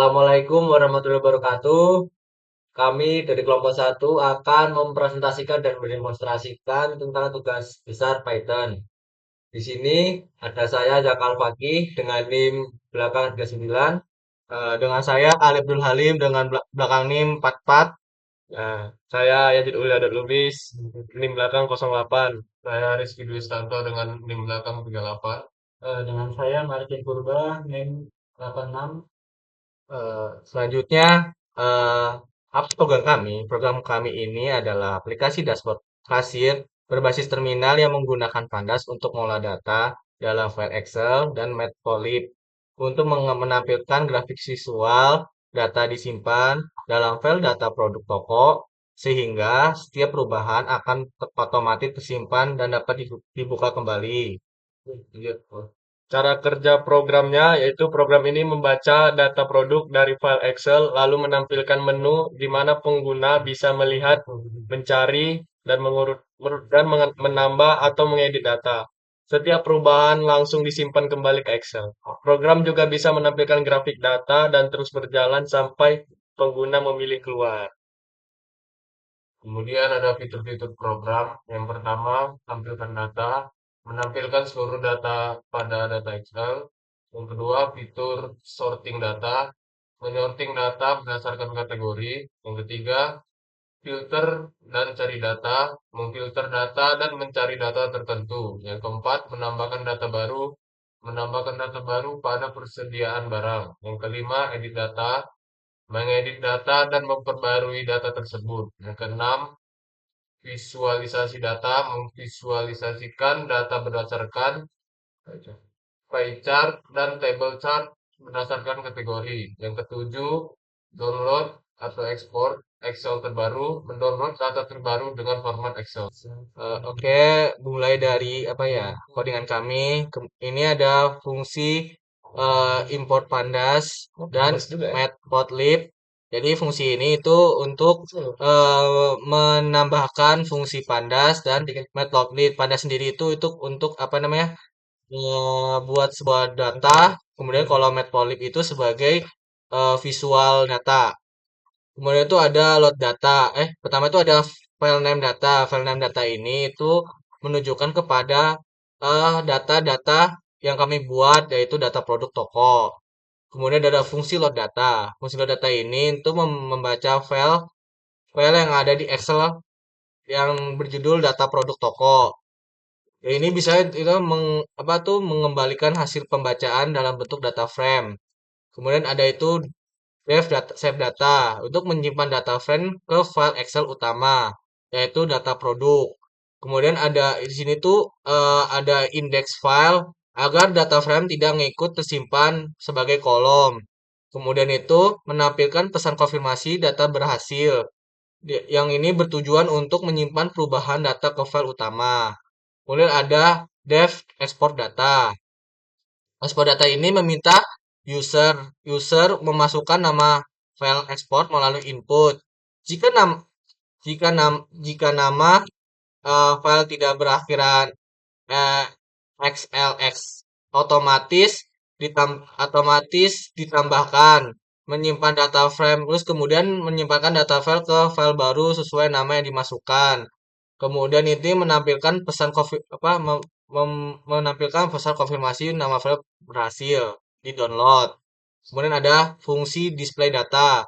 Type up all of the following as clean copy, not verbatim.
Assalamualaikum warahmatullahi wabarakatuh. Kami dari kelompok satu akan mempresentasikan dan mendemonstrasikan tentang tugas besar Python. Di sini ada saya Zakal Fakih dengan NIM belakang 39. Dengan saya Ali Abdul Halim dengan belakang NIM 44. Saya Yazid Uli Adat Lubis, NIM belakang 08. Saya Rizky Dwi Stanto dengan NIM belakang 38. Dengan saya Martin Purba, NIM 86. Selanjutnya, eh, apa program kami ini adalah aplikasi dashboard kasir berbasis terminal yang menggunakan Pandas untuk mengolah data dalam file Excel dan Matplotlib untuk menampilkan grafik visual data disimpan dalam file data produk toko sehingga setiap perubahan akan otomatis tersimpan dan dapat dibuka kembali. Cara kerja programnya yaitu program ini membaca data produk dari file Excel lalu menampilkan menu di mana pengguna bisa melihat, mencari, dan menambah atau mengedit data. Setiap perubahan langsung disimpan kembali ke Excel. Program juga bisa menampilkan grafik data dan terus berjalan sampai pengguna memilih keluar. Kemudian ada fitur-fitur program. Yang pertama, tampilkan data, menampilkan seluruh data pada data Excel. Yang kedua, fitur sorting data, menyorting data berdasarkan kategori. Yang ketiga, filter dan cari data, memfilter data dan mencari data tertentu. Yang keempat, menambahkan data baru pada persediaan barang. Yang kelima, edit data, mengedit data dan memperbarui data tersebut. Yang keenam, visualisasi data, memvisualisasikan data berdasarkan pie chart dan table chart berdasarkan kategori. Yang ketujuh, download atau ekspor Excel terbaru, mendownload data terbaru dengan format Excel. Oke, mulai dari apa ya? Codingan kami. Ini ada fungsi import pandas dan matplotlib. Jadi fungsi ini itu untuk menambahkan fungsi pandas dan matplotlib. Pandas sendiri itu untuk apa namanya? Buat sebuah data. Kemudian kalau matplotlib itu sebagai visual data. Kemudian itu ada load data. Pertama itu ada file name data. File name data ini itu menunjukkan kepada data-data yang kami buat, yaitu data produk toko. Kemudian ada fungsi load data. Fungsi load data ini itu membaca file yang ada di Excel yang berjudul data produk toko. Ya, ini bisa itu mengembalikan hasil pembacaan dalam bentuk data frame. Kemudian ada itu save data untuk menyimpan data frame ke file Excel utama, yaitu data produk. Kemudian ada di sini tuh ada index file agar data frame tidak ngikut tersimpan sebagai kolom. Kemudian itu menampilkan pesan konfirmasi data berhasil. Yang ini bertujuan untuk menyimpan perubahan data ke file utama. Kemudian ada dev export data. Export data ini meminta user memasukkan nama file export melalui input. Jika nam, jika nama file tidak berakhiran eh, XLX, otomatis ditambahkan menyimpan data frame, terus kemudian menyimpankan data file ke file baru sesuai nama yang dimasukkan. Kemudian ini menampilkan menampilkan pesan konfirmasi nama file berhasil di download. Kemudian ada fungsi display data,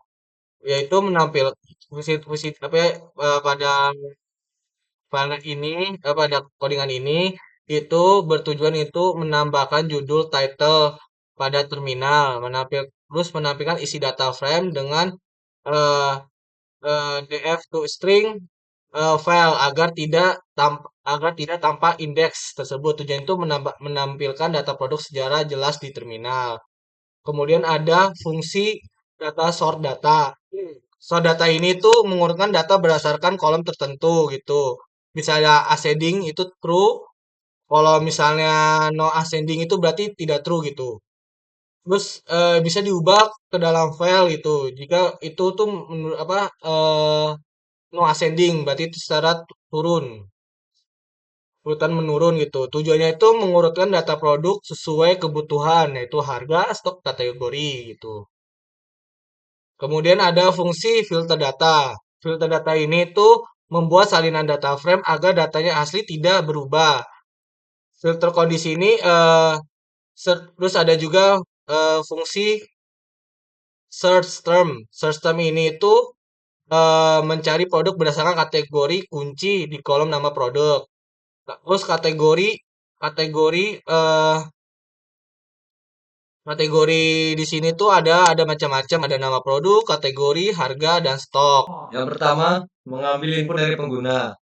yaitu menampilkan fungsi pada file ini pada codingan ini itu bertujuan itu menambahkan judul title pada terminal, menampilkan isi data frame dengan eh, df to string file agar tidak tampak indeks tersebut. Tujuan itu menampilkan data produk secara jelas di terminal. Kemudian ada fungsi data sort data. Sort data ini tuh mengurutkan data berdasarkan kolom tertentu gitu. Misalnya ascending itu true, kalau misalnya no ascending itu berarti tidak true gitu. Terus bisa diubah ke dalam file gitu. Jika itu tuh no ascending berarti itu secara turun, urutan menurun gitu. Tujuannya itu mengurutkan data produk sesuai kebutuhan, yaitu harga, stok, kategori gitu. Kemudian ada fungsi filter data. Filter data ini tuh membuat salinan data frame agar datanya asli tidak berubah. Filter kondisi ini terus ada juga fungsi search term. Search term ini itu mencari produk berdasarkan kategori kunci di kolom nama produk. Nah, terus kategori eh, kategori di sini tuh ada macam-macam, ada nama produk, kategori, harga, dan stok. Yang pertama, mengambil input dari pengguna,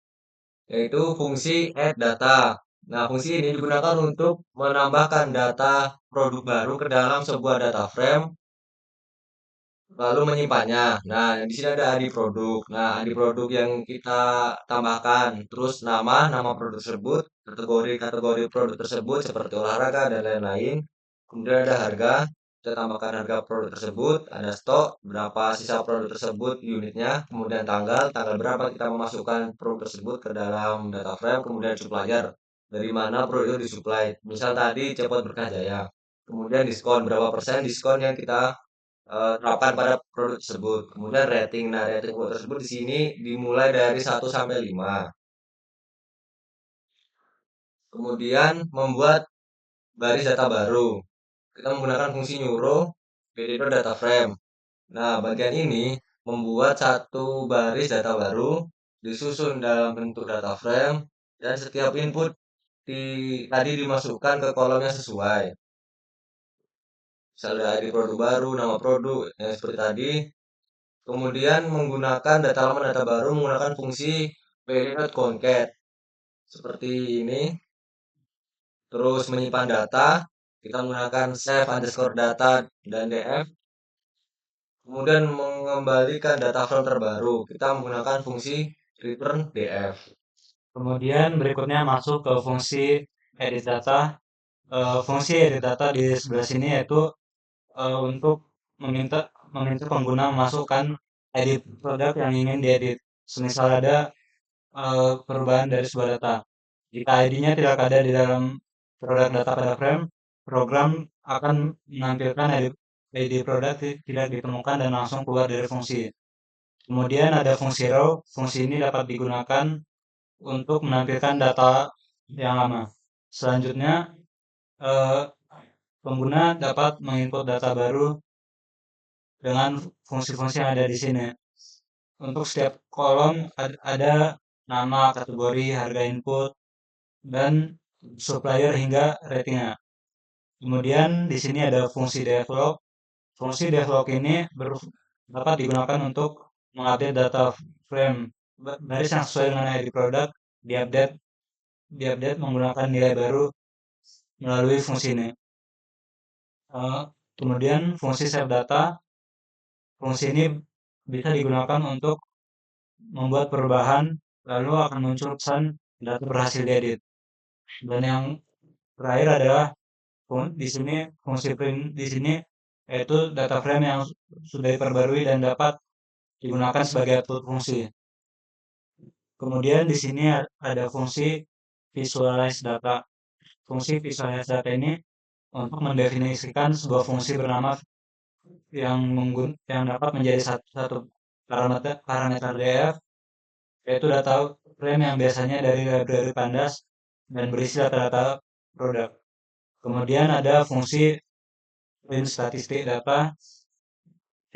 yaitu fungsi add data. Nah, fungsi ini digunakan untuk menambahkan data produk baru ke dalam sebuah data frame lalu menyimpannya. Nah, di sini ada ID produk. Nah, ID produk yang kita tambahkan, terus nama produk tersebut, kategori produk tersebut seperti olahraga dan lain-lain. Kemudian ada harga, kita tambahkan harga produk tersebut, ada stok, berapa sisa produk tersebut unitnya, kemudian tanggal berapa kita memasukkan produk tersebut ke dalam data frame, kemudian supplier, dari mana produk itu disuplai. Misal tadi Cepot Berkah Jaya. Kemudian diskon, berapa persen diskon yang kita terapkan pada produk tersebut. Kemudian rating. Nah, rating produk tersebut di sini dimulai dari 1 sampai 5. Kemudian membuat baris data baru. Kita menggunakan fungsi nyuruh editor data frame. Nah, bagian ini membuat satu baris data baru disusun dalam bentuk data frame dan setiap input tadi dimasukkan ke kolom yang sesuai. Misalnya ID produk baru, nama produk, yang seperti tadi. Kemudian menggunakan data lama data baru menggunakan fungsi period concat seperti ini. Terus menyimpan data, kita menggunakan save underscore data dan df. Kemudian mengembalikan data frame terbaru, kita menggunakan fungsi return df. Kemudian berikutnya masuk ke fungsi edit data. Fungsi edit data di sebelah sini yaitu untuk meminta meminta pengguna memasukkan edit produk yang ingin diedit. Semisal ada perubahan dari sebuah data. Jika ID-nya tidak ada di dalam produk data pada frame, program akan menampilkan ID produk tidak ditemukan dan langsung keluar dari fungsi. Kemudian ada fungsi row. Fungsi ini dapat digunakan untuk menampilkan data yang lama. Selanjutnya, eh, pengguna dapat menginput data baru dengan fungsi-fungsi yang ada di sini. Untuk setiap kolom ada nama, kategori, harga input, dan supplier hingga ratingnya. Kemudian di sini ada fungsi develop. Fungsi develop ini dapat digunakan untuk mengupdate data frame baris yang sesuai dengan ID produk, diupdate diupdate menggunakan nilai baru melalui fungsi ini. Kemudian fungsi save data. Fungsi ini bisa digunakan untuk membuat perubahan, lalu akan muncul pesan data berhasil diedit. Dan yang terakhir adalah di sini fungsi print di sini yaitu data frame yang sudah diperbarui dan dapat digunakan sebagai output fungsi. Kemudian di sini ada fungsi visualize data. Fungsi visualize data ini untuk mendefinisikan sebuah fungsi bernama yang dapat menjadi satu parameter df, yaitu data frame yang biasanya dari library pandas dan berisi data-data produk. Kemudian ada fungsi print statistik data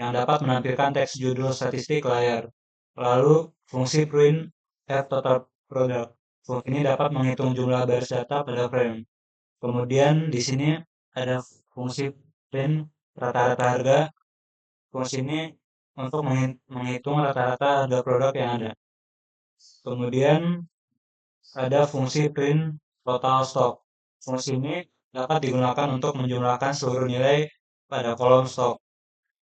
yang dapat menampilkan teks judul statistik layar. Lalu fungsi print total product. Fungsi ini dapat menghitung jumlah baris data pada frame. Kemudian di sini ada fungsi print rata-rata harga. Fungsi ini untuk menghitung rata-rata harga produk yang ada. Kemudian ada fungsi print total stock. Fungsi ini dapat digunakan untuk menjumlahkan seluruh nilai pada kolom stok.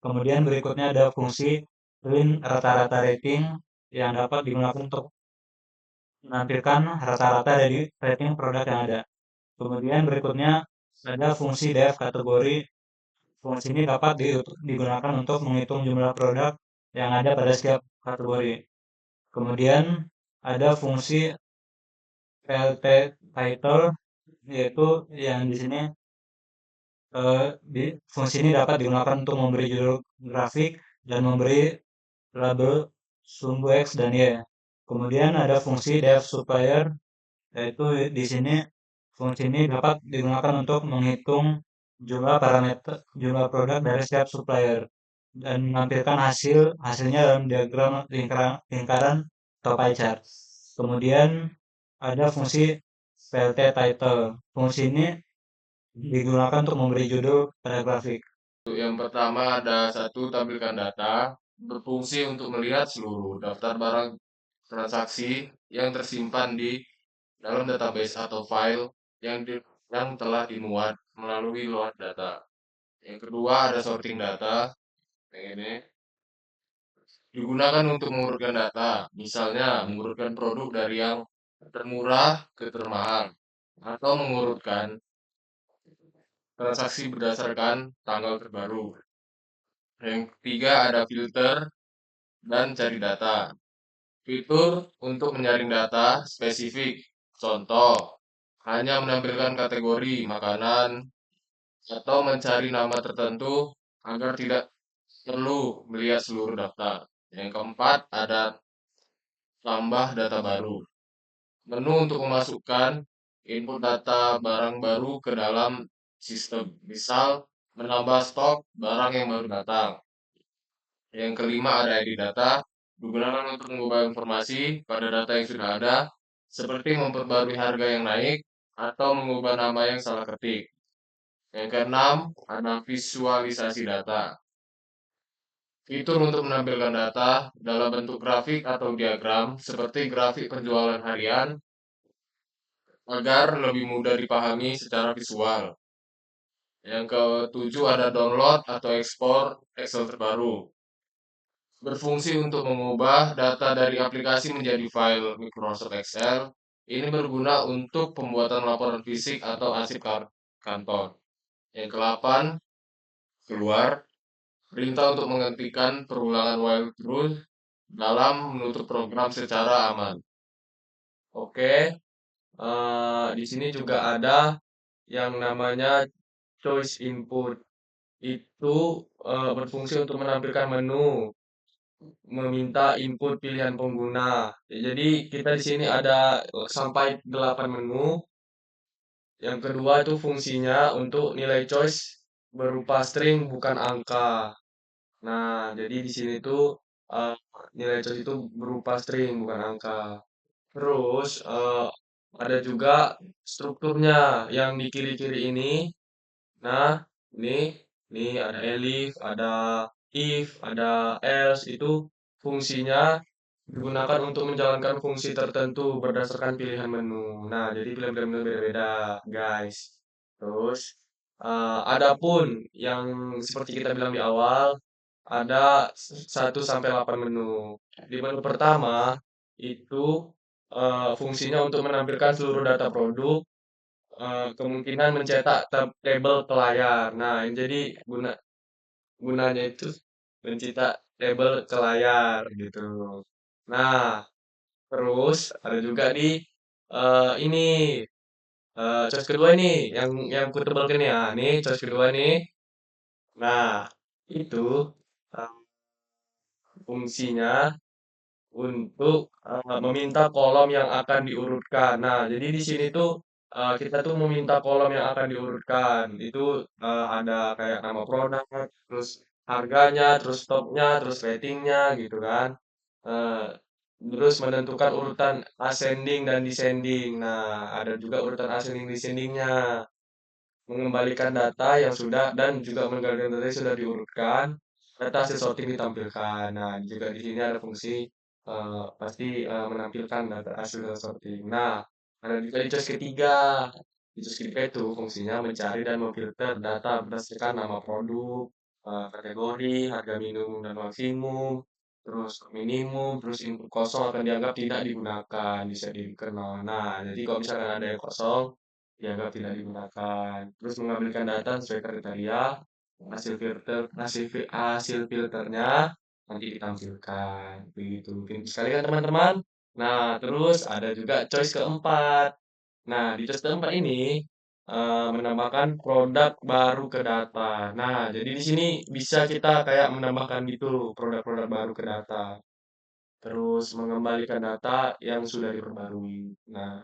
Kemudian berikutnya ada fungsi print rata-rata rating yang dapat digunakan untuk menampilkan rata-rata dari rating produk yang ada. Kemudian berikutnya ada fungsi def kategori. Fungsi ini dapat digunakan untuk menghitung jumlah produk yang ada pada setiap kategori. Kemudian ada fungsi PLT title, yaitu yang di sini fungsi ini dapat digunakan untuk memberi judul grafik dan memberi label sumbu X dan Y. Kemudian ada fungsi def supplier, yaitu di sini fungsi ini dapat digunakan untuk menghitung jumlah produk dari setiap supplier dan menampilkan hasilnya dalam diagram lingkaran atau pie chart. Kemudian ada fungsi PLT title. Fungsi ini digunakan untuk memberi judul pada grafik. Yang pertama ada satu, tampilkan data, berfungsi untuk melihat seluruh daftar barang transaksi yang tersimpan di dalam database atau file yang telah dimuat melalui load data. Yang kedua ada sorting data, yang ini digunakan untuk mengurutkan data, misalnya mengurutkan produk dari yang termurah ke termahal, atau mengurutkan transaksi berdasarkan tanggal terbaru. Yang ketiga ada filter dan cari data. Fitur untuk menyaring data spesifik. Contoh, hanya menampilkan kategori makanan atau mencari nama tertentu agar tidak perlu melihat seluruh daftar. Yang keempat ada tambah data baru. Menu untuk memasukkan input data barang baru ke dalam sistem. Misal, menambah stok barang yang baru datang. Yang kelima ada edit data, digunakan untuk mengubah informasi pada data yang sudah ada, seperti memperbarui harga yang naik atau mengubah nama yang salah ketik. Yang keenam ada visualisasi data. Fitur untuk menampilkan data dalam bentuk grafik atau diagram, seperti grafik penjualan harian, agar lebih mudah dipahami secara visual. Yang ketujuh ada download atau ekspor Excel terbaru. Berfungsi untuk mengubah data dari aplikasi menjadi file Microsoft Excel. Ini berguna untuk pembuatan laporan fisik atau arsip kantor. Yang ke-8, keluar. Perintah untuk menghentikan perulangan while true dalam menutup program secara aman. Oke, di sini juga ada yang namanya choice input. Itu berfungsi untuk menampilkan menu, meminta input pilihan pengguna. Jadi kita di sini ada sampai 8 menu. Yang kedua itu fungsinya untuk nilai choice berupa string bukan angka. Nah, jadi di sini tuh uh, nilai choice itu berupa string bukan angka. Terus ada juga strukturnya yang di kiri-kiri ini. Nah, ini ada elif, ada if, ada else, itu fungsinya digunakan untuk menjalankan fungsi tertentu berdasarkan pilihan menu. Nah, jadi pilihan-pilihan menu beda-beda, guys. Terus, adapun yang seperti kita bilang di awal, ada 1 sampai 8 menu. Di menu pertama, itu fungsinya untuk menampilkan seluruh data produk, kemungkinan mencetak tabel ke layar. Nah, yang jadi gunanya itu mencetak tabel ke layar gitu. Nah, terus ada juga di ini choice kedua nih yang ku tebelkan ya. Nih choice kedua nih. Nah, itu eh, fungsinya untuk meminta kolom yang akan diurutkan. Nah, jadi di sini tuh kita tuh meminta kolom yang akan diurutkan. Itu ada kayak nama produk, terus harganya, terus stoknya, terus ratingnya gitu kan. Eh, Terus menentukan urutan ascending dan descending. Nah, ada juga urutan ascending descendingnya. Mengembalikan data yang sudah dan juga mengembalikan data yang sudah diurutkan, data hasil sorting ditampilkan. Nah, juga di sini ada fungsi pasti menampilkan data hasil sorting. Nah, ada juga di choice ketiga. Di choice ketiga itu fungsinya mencari dan memfilter data berdasarkan nama produk, kategori, harga minimum dan maksimum, terus minimum, terus input kosong akan dianggap tidak digunakan, bisa dikenal. Nah, jadi kalau misalkan ada yang kosong, dianggap tidak digunakan. Terus mengambilkan data sesuai kriteria, hasil filternya nanti ditampilkan. Begitu. Mungkin sekali kan teman-teman. Nah, terus ada juga choice keempat. Nah, di choice keempat ini menambahkan produk baru ke data. Nah, jadi di sini bisa kita kayak menambahkan gitu produk-produk baru ke data. Terus mengembalikan data yang sudah diperbarui. Nah,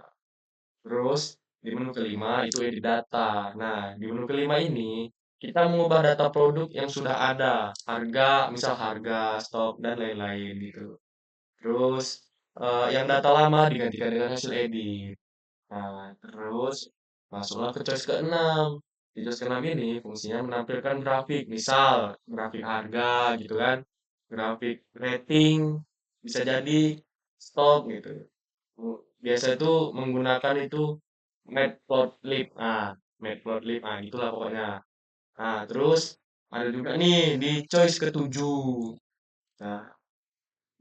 terus di menu kelima itu edit data. Nah, di menu kelima ini kita mengubah data produk yang sudah ada, harga, misal harga, stok, dan lain-lain gitu. Terus yang data lama digantikan dengan hasil edit. Nah, terus masuklah ke choice ke-6. Di choice ke-6 ini fungsinya menampilkan grafik, misal grafik harga gitu kan, grafik rating, bisa jadi stok gitu. Biasa itu menggunakan itu matplotlib. Matplotlib, gitulah pokoknya. Nah, terus ada juga nih di choice ke-7. Nah,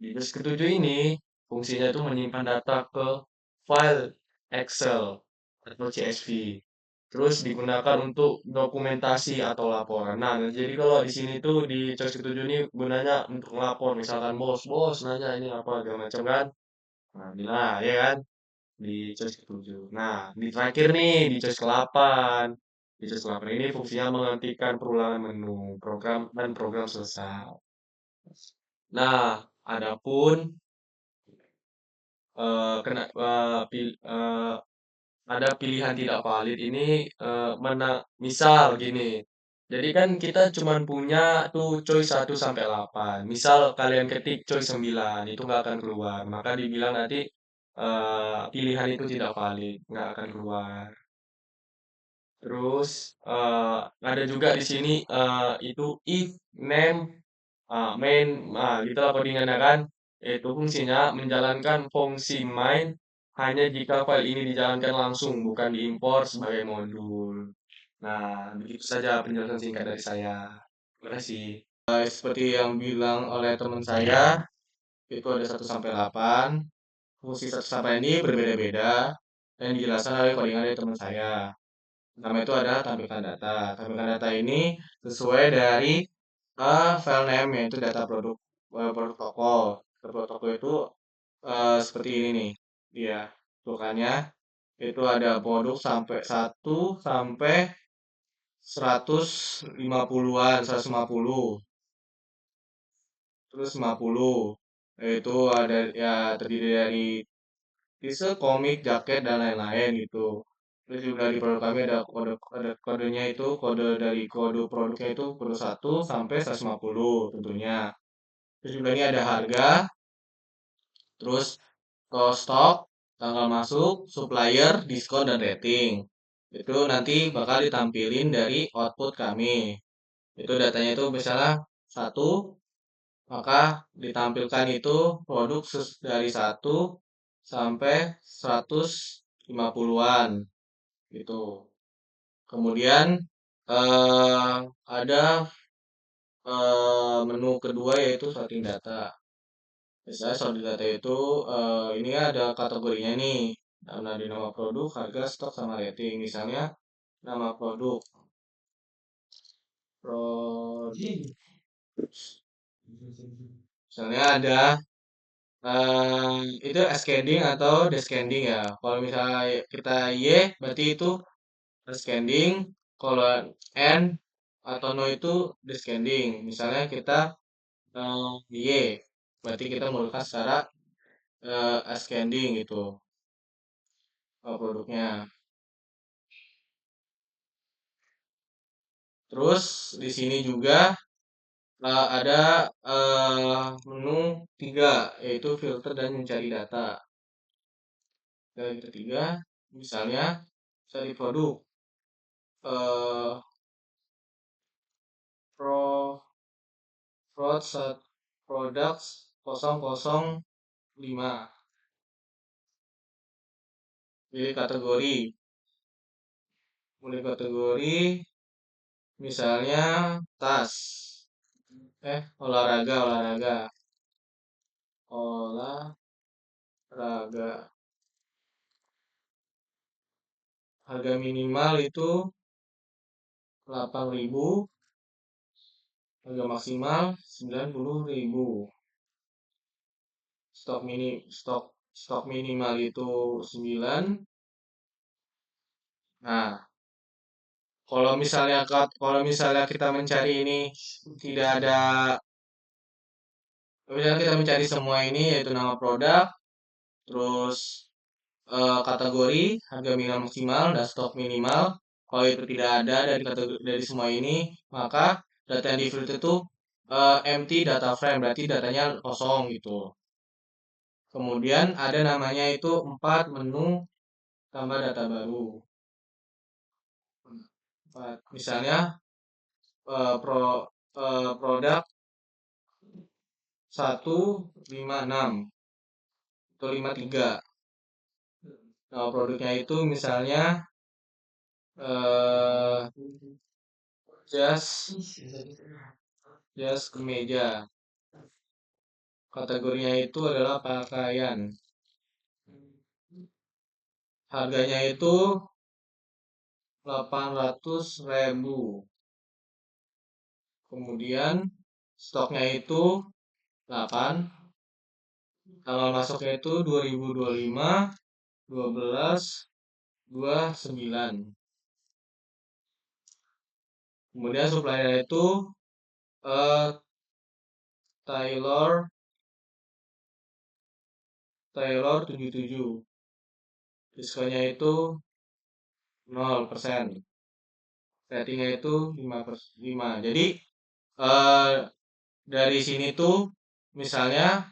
di choice ke-7 ini fungsinya itu menyimpan data ke file Excel atau CSV. Terus digunakan untuk dokumentasi atau laporan. Nah, jadi kalau di sini tuh di choice ke-7 ini gunanya untuk lapor, misalkan bos nanya ini apa segala macam kan. Nah, inilah ya kan di choice ke-7. Nah, di terakhir nih di choice ke-8. Di choice ke-8 ini fungsinya menghentikan perulangan menu, program dan program selesai. Nah, adapun kena ada pilihan tidak valid ini misal gini. Jadi kan kita cuman punya tuh choice 1 sampai 8. Misal kalian ketik choice 9 itu nggak akan keluar. Maka dibilang nanti pilihan itu tidak valid, nggak akan keluar. Terus ada juga di sini itu if name main, gitulah codingannya kan. Itu fungsinya menjalankan fungsi main hanya jika file ini dijalankan langsung, bukan diimpor sebagai modul. Nah, begitu saja penjelasan singkat dari saya. Terima kasih. Seperti yang bilang oleh teman saya, itu ada 1 sampai 8. Fungsi 1 sampai ini berbeda-beda dan dijelaskan oleh codingan dari teman saya. Pertama itu ada tampilkan data. Tampilkan data ini sesuai dari file name yaitu data produk produk toko. Produk toko itu seperti ini nih. Dia tulisannya itu ada produk sampai 1 sampai 150-an, 150. Terus 50. Itu ada ya terdiri dari t-shirt, komik, jaket dan lain-lain gitu. Terus juga di produk kami ada kodenya itu kode dari kode produknya itu kode 1 sampai 150 tentunya. Terus juga ini ada harga, terus stok, tanggal masuk, supplier, diskon dan rating. Itu nanti bakal ditampilin dari output kami. Itu datanya itu misalnya 1, maka ditampilkan itu produk dari 1 sampai 150-an gitu. Kemudian ada menu kedua yaitu sorting data. Misalnya sorting data itu ini ada kategorinya nih. Nah, di nama produk, harga, stok, sama rating. Misalnya nama produk. Misalnya ada itu ascending atau descending ya. Kalau misalnya kita Y berarti itu ascending, kalau N atau no itu descending. Misalnya kita Y berarti kita menggunakan secara ascending gitu produknya. Terus di sini juga ada menu 3 yaitu filter dan mencari data. Dan ketiga, misalnya cari produk eh pro products 005. Pilih kategori. Mulai kategori misalnya tas. Olahraga. Harga minimal itu 8.000, harga maksimal 90.000. Stok minimal itu 9. Nah, kalau misalnya kita mencari ini tidak ada, misalnya kita mencari semua ini yaitu nama produk, terus kategori, harga minimal maksimal, dan stok minimal. Kalau itu tidak ada dari semua ini, maka data yang di filter itu empty data frame, berarti datanya kosong gitu. Kemudian ada namanya itu 4 menu tambah data baru. 4. Misalnya produk 156 atau 53. Nah, produknya itu misalnya eh jas kemeja. Kategorinya itu adalah pakaian. Harganya itu 800.000. Kemudian stoknya itu 8. Tanggal masuknya itu 2025 12 29. Kemudian supplier itu eh Taylor 77. Diskonnya itu 0%. Ratingnya itu 5. Jadi eh dari sini tuh misalnya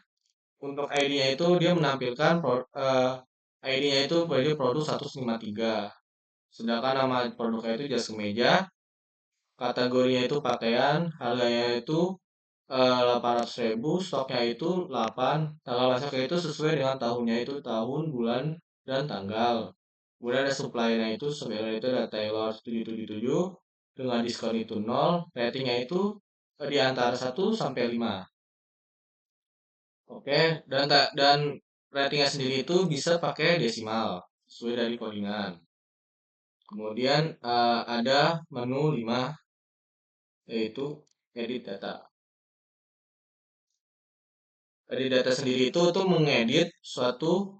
untuk ID-nya itu dia menampilkan ID-nya itu baju produk 153. Sedangkan nama produknya itu jas kemeja, kategorinya itu pakaian, harganya itu 800.000, stoknya itu 8, tanggal masuknya itu sesuai dengan tahunnya itu tahun, bulan, dan tanggal. Kemudian ada supply-nya itu sebenarnya itu ada Taylor 777 dengan diskon itu 0, ratingnya itu di antara 1 sampai 5. Oke, dan ratingnya sendiri itu bisa pakai desimal sesuai dari codingan. Kemudian ada menu 5 yaitu edit data. Edit data sendiri itu tuh mengedit suatu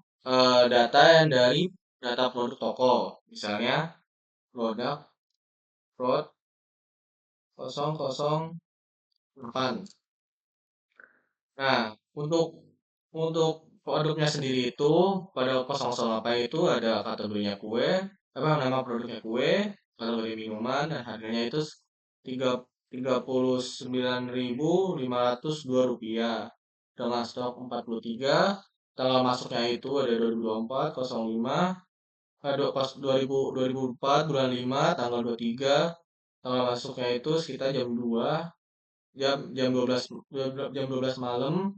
data yang dari data produk toko. Misalnya produk prod 008. Nah, untuk produknya sendiri itu pada 008 itu ada kategorinya kue, nama produknya kue, kategori minuman dan harganya itu Rp39.502 dengan stok 43. Tanggal masuknya itu ada 2024 05 2004 bulan 5 tanggal 23. Tanggal masuknya itu sekitar jam 2 jam 12 malam.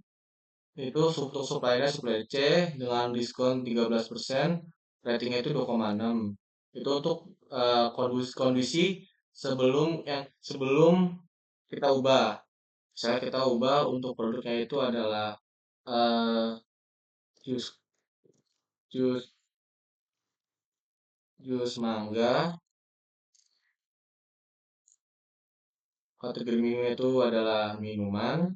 Itu untuk suppliernya supplier C dengan diskon 13%, ratingnya itu 2,6. Itu untuk kondisi sebelum kita ubah. Misalnya kita ubah untuk produknya itu adalah eh, jus jus jus mangga. Kategori minum itu adalah minuman.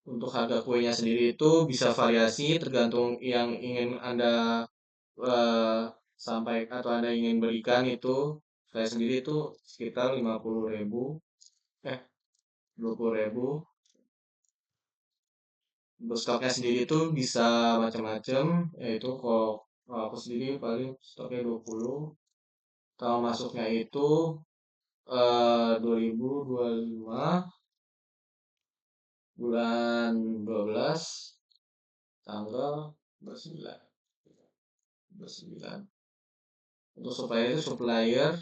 Untuk harga kuenya sendiri itu bisa variasi tergantung yang ingin Anda sampai atau Anda ingin berikan itu. Saya sendiri itu sekitar 50.000, 20.000. Untuk stoknya sendiri itu bisa macam-macam, yaitu kalau aku sendiri paling stoknya 20. Kalau masuknya itu 2025 bulan 12 tanggal 29. Untuk supplier itu supplier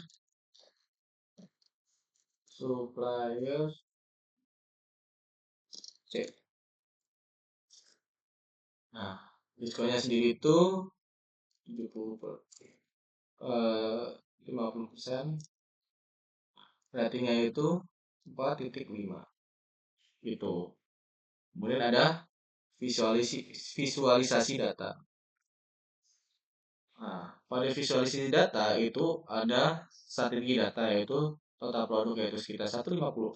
C. Nah, diskonnya sendiri itu 50%. Ratingnya itu 4.5 gitu. Kemudian ada visualisasi data. Nah, pada visualisasi data itu ada strategi data yaitu total produk yaitu sekitar 152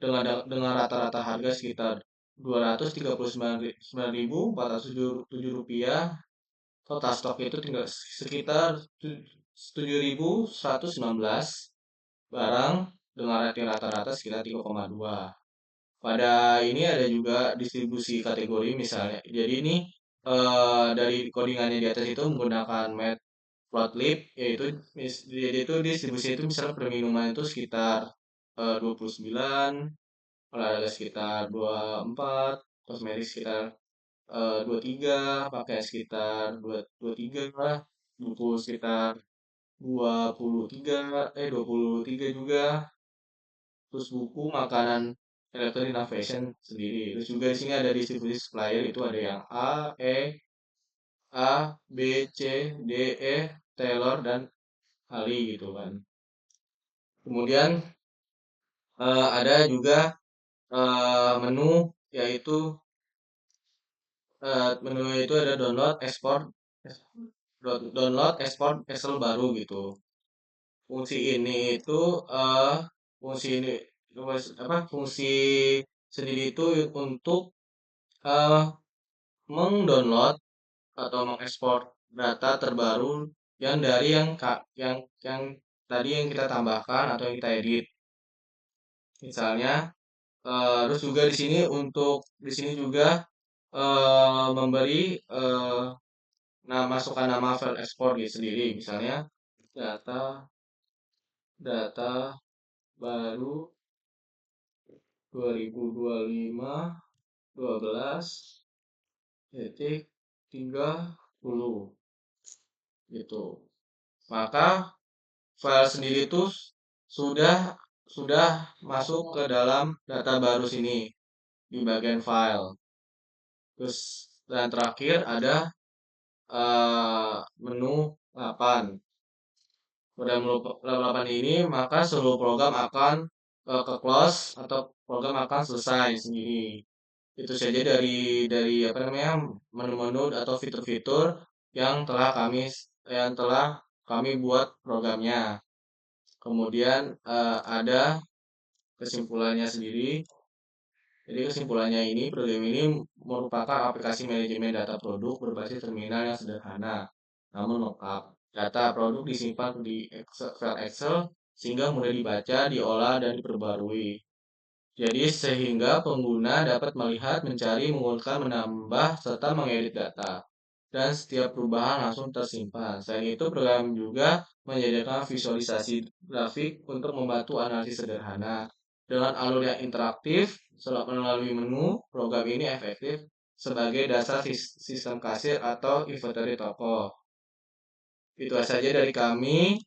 dengan rata-rata harga sekitar Rp239.407 total stok itu tinggal sekitar 7.119 barang dengan rating rata-rata sekitar 3,2. Pada ini ada juga distribusi kategori misalnya. Jadi ini dari codingannya di atas itu menggunakan Matplotlib, yaitu jadi itu distribusi itu misalnya per minuman itu sekitar 29, olahraga sekitar 24, kosmetik sekitar 23, pakaian sekitar 23, buku sekitar 23 juga, terus buku, makanan, elektronik, dan fashion sendiri. Terus juga di sini ada distribusi supplier, itu ada yang A, B, C, D, E, Taylor, dan Ali gitu kan. Kemudian ada juga menu, yaitu menunya itu ada download, export, Excel baru gitu. Fungsi ini itu fungsi ini fungsi sendiri itu untuk eh, mengdownload atau mengekspor data terbaru yang dari yang tadi yang kita tambahkan atau yang kita edit. Misalnya, terus juga di sini juga memberi masukkan nama file ekspor gitu sendiri. Misalnya data baru 2025 12.30 gitu. Maka file sendiri itu sudah sudah masuk ke dalam data baru sini di bagian file. Terus dan terakhir ada menu 8. Pada menu 8 ini maka seluruh program akan ke close atau program akan selesai sendiri. Itu saja dari apa namanya menu-menu atau fitur-fitur yang telah kami buat programnya. Kemudian ada kesimpulannya sendiri. Jadi kesimpulannya ini program ini merupakan aplikasi manajemen data produk berbasis terminal yang sederhana, namun lengkap. Data produk disimpan di file Excel sehingga mudah dibaca, diolah, dan diperbarui. Jadi sehingga pengguna dapat melihat, mencari, mengumpulkan, menambah, serta mengedit data. Dan setiap perubahan langsung tersimpan. Selain itu, program juga menyediakan visualisasi grafik untuk membantu analisis sederhana. Dengan alur yang interaktif, melalui menu, program ini efektif sebagai dasar sistem kasir atau inventory toko. Itu saja dari kami.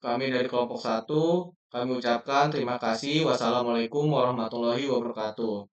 Kami dari kelompok 1, kami ucapkan terima kasih. Wassalamualaikum warahmatullahi wabarakatuh.